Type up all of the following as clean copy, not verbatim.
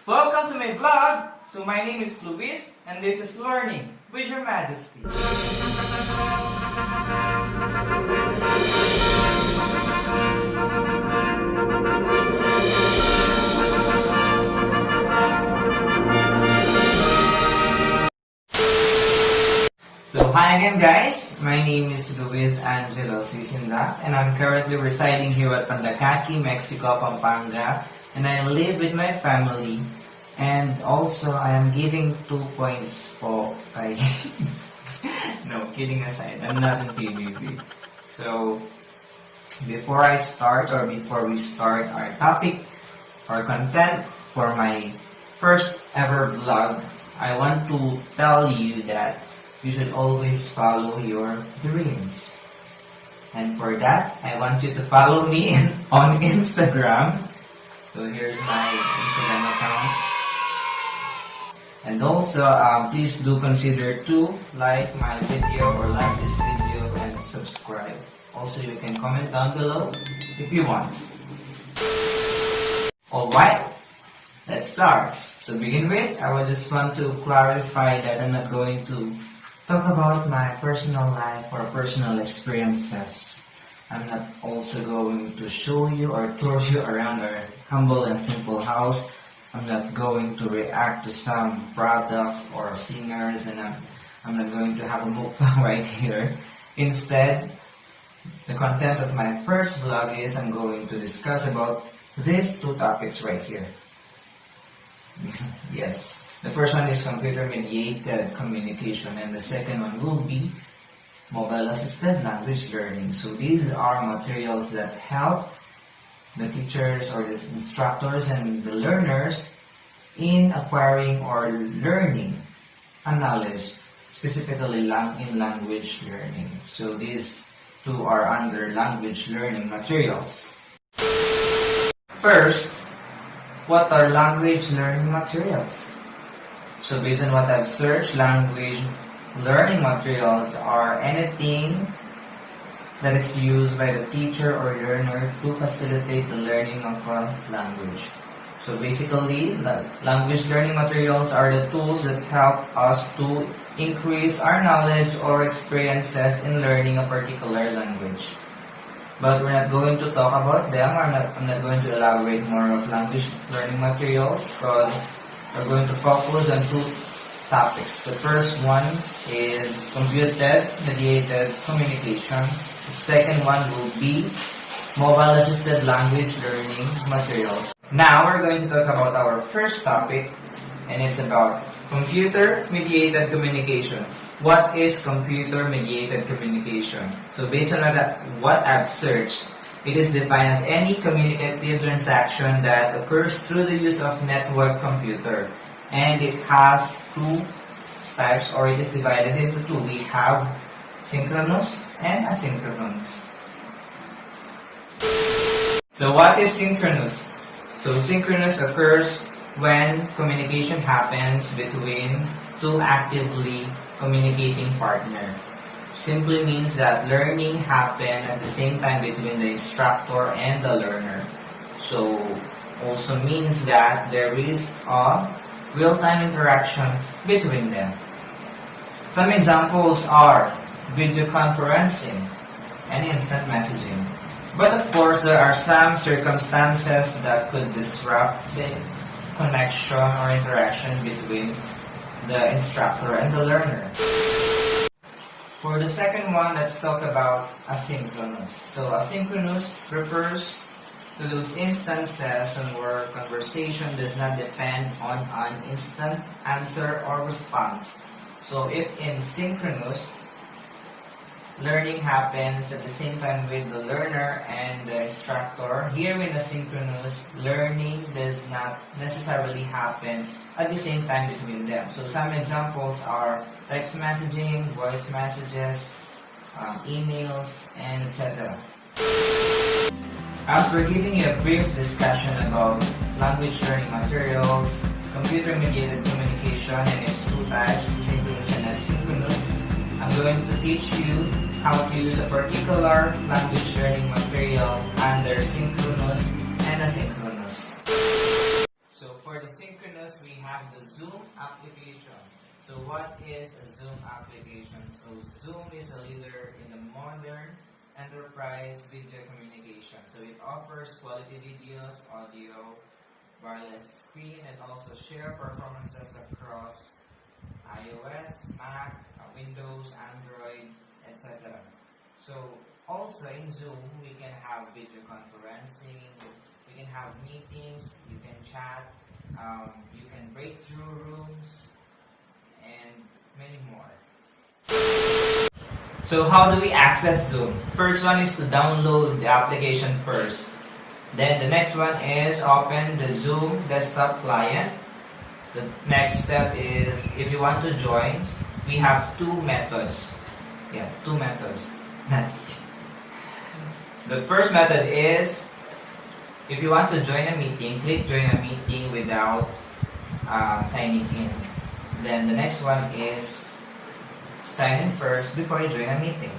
Welcome to my vlog! So my name is Luis and this is Learning with Your Majesty. So hi again guys, my name is Luis Angelo Sisinda and I'm currently residing here at Pandacaki, Mexico, Pampanga, and I live with my family. And also, I am giving 2 points for kay... No, kidding aside, I'm not in PBB. So, before we start our topic or content for my first ever vlog, I want to tell you that you should always follow your dreams. And for that, I want you to follow me on Instagram. So here's my Instagram account. And also, please do consider to like my video or like this video and subscribe. Also, you can comment down below if you want. Alright, let's start. To begin with, I would just want to clarify that I'm not going to talk about my personal life or personal experiences. I'm not also going to show you or tour you around our humble and simple house. I'm not going to react to some products or singers, and I'm not going to have a mukbang right here. Instead, the content of my first vlog is I'm going to discuss about these two topics right here. Yes, the first one is computer-mediated communication, and the second one will be mobile-assisted language learning. So these are materials that help the teachers or the instructors and the learners in acquiring or learning a knowledge, specifically in language learning. So these two are under language learning materials. First, what are language learning materials? So based on what I've searched, language learning materials are anything that is used by the teacher or learner to facilitate the learning of a language. So basically, language learning materials are the tools that help us to increase our knowledge or experiences in learning a particular language. But we're not going to talk about them. I'm not going to elaborate more of language learning materials, because we're going to focus on two topics. The first one is computer-mediated communication. The second one will be mobile-assisted language learning materials. Now we're going to talk about our first topic, and it's about computer-mediated communication. What is computer-mediated communication? So based on what I've searched, it is defined as any communicative transaction that occurs through the use of network computer. And it has two types, or it is divided into two. We have synchronous and asynchronous. So what is synchronous? So synchronous occurs when communication happens between two actively communicating partners. Simply means that learning happens at the same time between the instructor and the learner. So also means that there is a real-time interaction between them. Some examples are video conferencing and instant messaging. But of course, there are some circumstances that could disrupt the connection or interaction between the instructor and the learner. For the second one, let's talk about asynchronous. So asynchronous refers to those instances where conversation does not depend on an instant answer or response. So if in synchronous, learning happens at the same time with the learner and the instructor. Here in asynchronous, learning does not necessarily happen at the same time between them. So some examples are text messaging, voice messages, emails, and etc. After giving you a brief discussion about language learning materials, computer-mediated communication and its two types, synchronous and asynchronous, I'm going to teach you how to use a particular language learning material under synchronous and asynchronous. So for the synchronous have the Zoom application. So what is a Zoom application? So Zoom is a leader in the modern enterprise video communication. So it offers quality videos, audio, wireless screen, and also share performances across iOS, Mac, Windows, Android, etc. So also in Zoom, we can have video conferencing, we can have meetings, you can chat, you can break through rooms, and many more. So how do we access Zoom? First one is to download the application first. Then the next one is open the Zoom desktop client. The next step is if you want to join, we have two methods. Yeah, two methods. The first method is if you want to join a meeting, click join a meeting without signing in. Then the next one is sign in first before you join a meeting.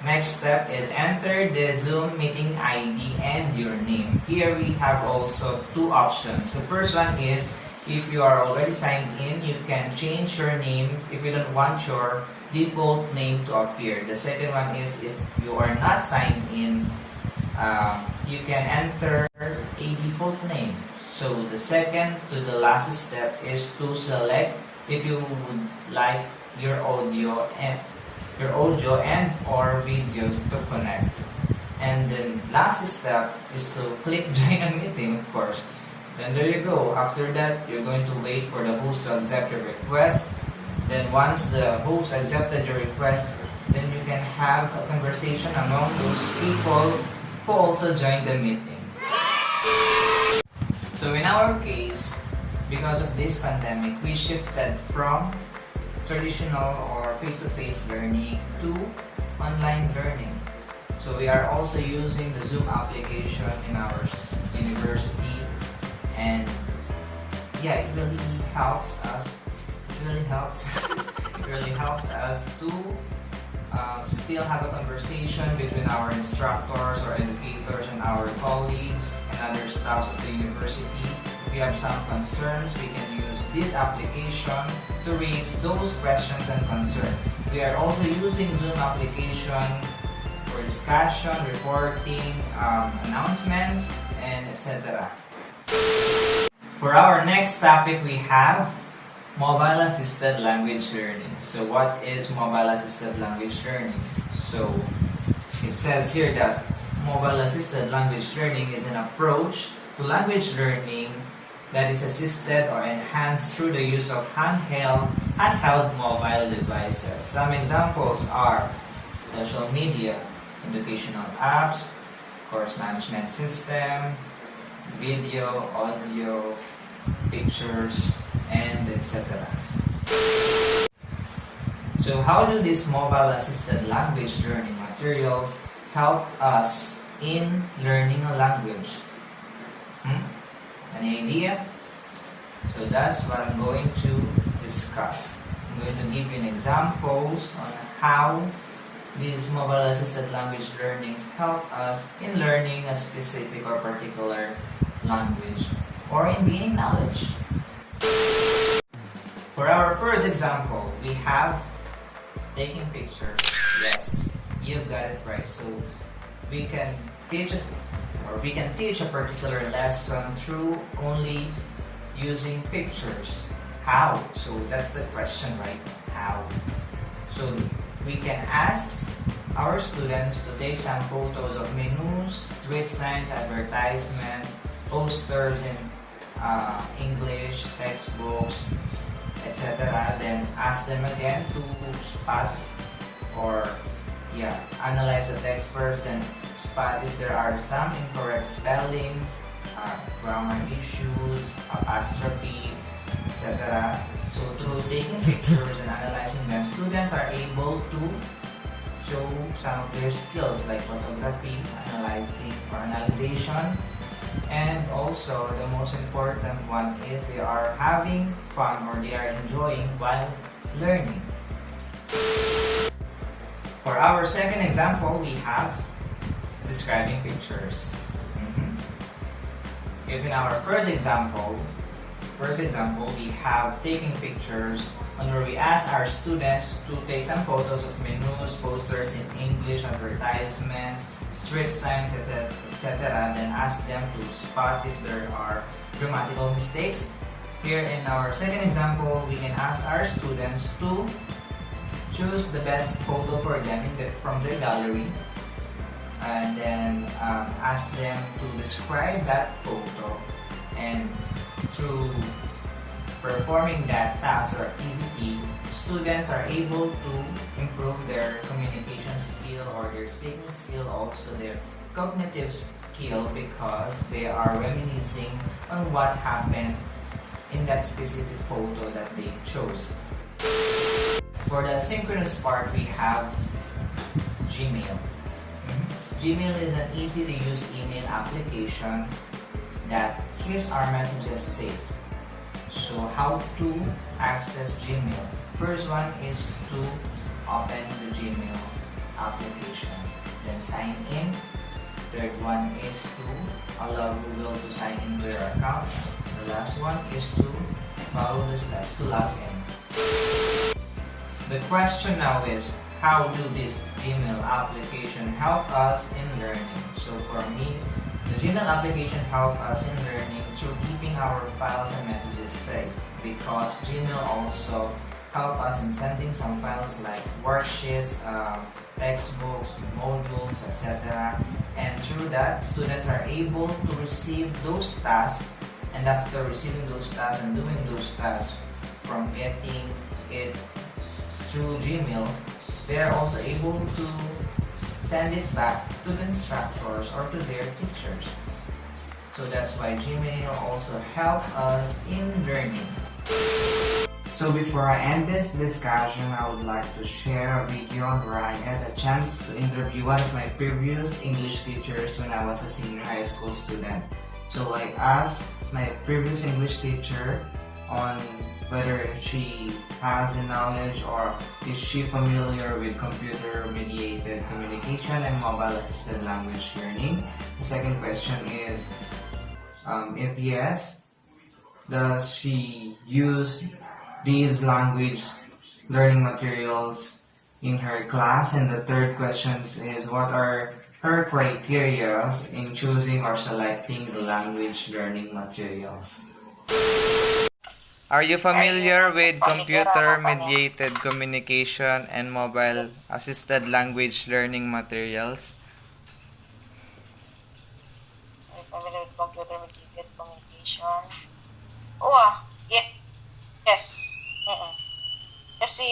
Next step is enter the Zoom meeting ID and your name. Here we have also two options. The first one is if you are already signed in, you can change your name if you don't want your default name to appear. The second one is if you are not signed in, you can enter a default name. So the second to the last step is to select if you would like your audio and or video to connect. And the last step is to click join a meeting, of course. Then there you go. After that, you're going to wait for the host to accept your request. Then once the host accepted your request, then you can have a conversation among those people who also joined the meeting. So in our case, because of this pandemic, we shifted from traditional or face-to-face learning to online learning. So we are also using the Zoom application in our university, and yeah, it really helps us. It really helps us to still have a conversation between our instructors or educators and our colleagues and other staffs of the university. If you have some concerns, we can use this application to raise those questions and concerns. We are also using Zoom application for discussion, reporting, announcements, and etc. For our next topic, we have mobile assisted language learning. So what is mobile assisted language learning? So it says here that mobile assisted language learning is an approach to language learning that is assisted or enhanced through the use of handheld mobile devices. Some examples are social media, educational apps, course management system, video, audio, pictures, and etc. So how do these mobile assisted language learning materials help us in learning a language? Any idea? So that's what I'm going to discuss. I'm going to give you examples on how these mobile assisted language learnings help us in learning a specific or particular language or in gaining knowledge. For our first example, we have taking pictures. Yes, you've got it right. So we can teach a particular lesson through only using pictures. How? So that's the question, right? How? So we can ask our students to take some photos of menus, street signs, advertisements, posters in English, textbooks, etc. Then ask them again to spot or analyze the text first and spot if there are some incorrect spellings, grammar issues, apostrophe, etc. So through taking pictures and analyzing them, students are able to show some of their skills like photography, analyzing or analyzation, and also the most important one is they are having fun or they are enjoying while learning. For our second example, we have describing pictures. If in our first example, First example, we have taking pictures on where we ask our students to take some photos of menus, posters in English, advertisements, street signs, etc. Then ask them to spot if there are grammatical mistakes. Here in our second example, we can ask our students to choose the best photo for them from their gallery, and then ask them to describe that photo, and through performing that task or activity, students are able to improve their communication skill or their speaking skill, also their cognitive skill, because they are reminiscing on what happened in that specific photo that they chose. For the synchronous part, we have Gmail. Gmail is an easy-to-use email application that keeps our messages safe. So how to access Gmail? First one is to open the Gmail application, then sign in. Third one is to allow Google to sign into your account. The last one is to follow the steps to log in. The question now is, how do this Gmail application help us in learning? So for me, the Gmail application helps us in learning through keeping our files and messages safe, because Gmail also help us in sending some files like worksheets, textbooks, modules, etc. And through that, students are able to receive those tasks, and after receiving those tasks and doing those tasks from getting it through Gmail, they are also able to send it back to the instructors or to their teachers. So that's why Gmail also help us in learning. So before I end this discussion, I would like to share a video where I had a chance to interview one of my previous English teachers when I was a senior high school student. So I asked my previous English teacher on whether she has the knowledge or is she familiar with computer-mediated communication and mobile-assisted language learning. The second question is, if yes, does she use these language learning materials in her class? And the third question is, what are her criteria in choosing or selecting the language learning materials? Are you familiar with computer-mediated communication and mobile-assisted language learning materials? Are you familiar with computer-mediated communication? Yes. Kasi,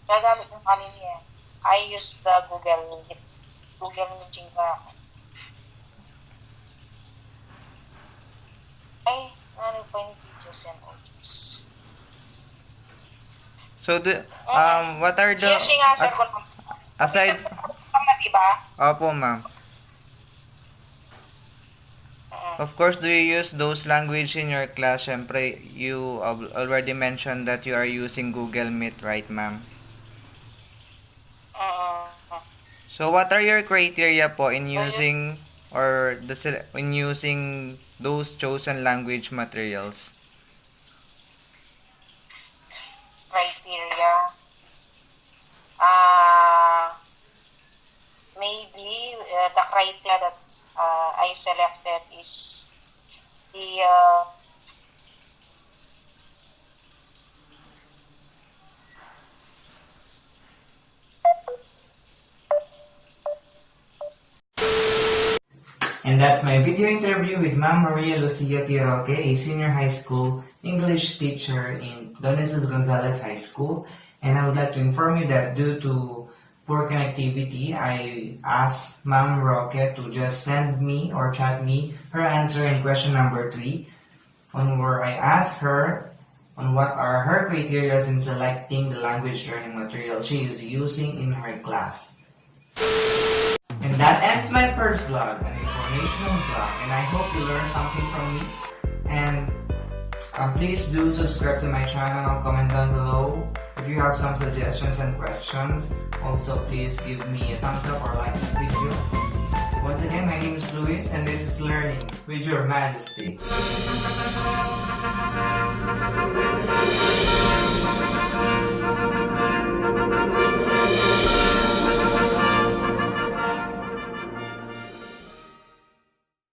gagamit ng pamilya. I use the Google Meeting ka. Ano pa yung videos and audios? So, what are the... Yes, yung answer ko lang. Aside... Diba? Opo, ma'am. Of course, do you use those language in your class? Siyempre, you already mentioned that you are using Google Meet, right, ma'am? So, what are your criteria po in using in using those chosen language materials? Criteria. Maybe the criteria that I selected is the And that's my video interview with Ma'am Maria Lucia Tiroque, a senior high school English teacher in Don Jesus Gonzalez High School. And I would like to inform you that due to poor connectivity, I asked Ma'am Roque to just send me or chat me her answer in question number 3, on where I asked her on what are her criteria in selecting the language learning material she is using in her class. And that ends my first vlog, an informational vlog, and I hope you learned something from me. And please do subscribe to my channel, comment down below if you have some suggestions and questions. Also, please give me a thumbs up or like this video. Once again, my name is Luis, and this is Learning with Your Majesty.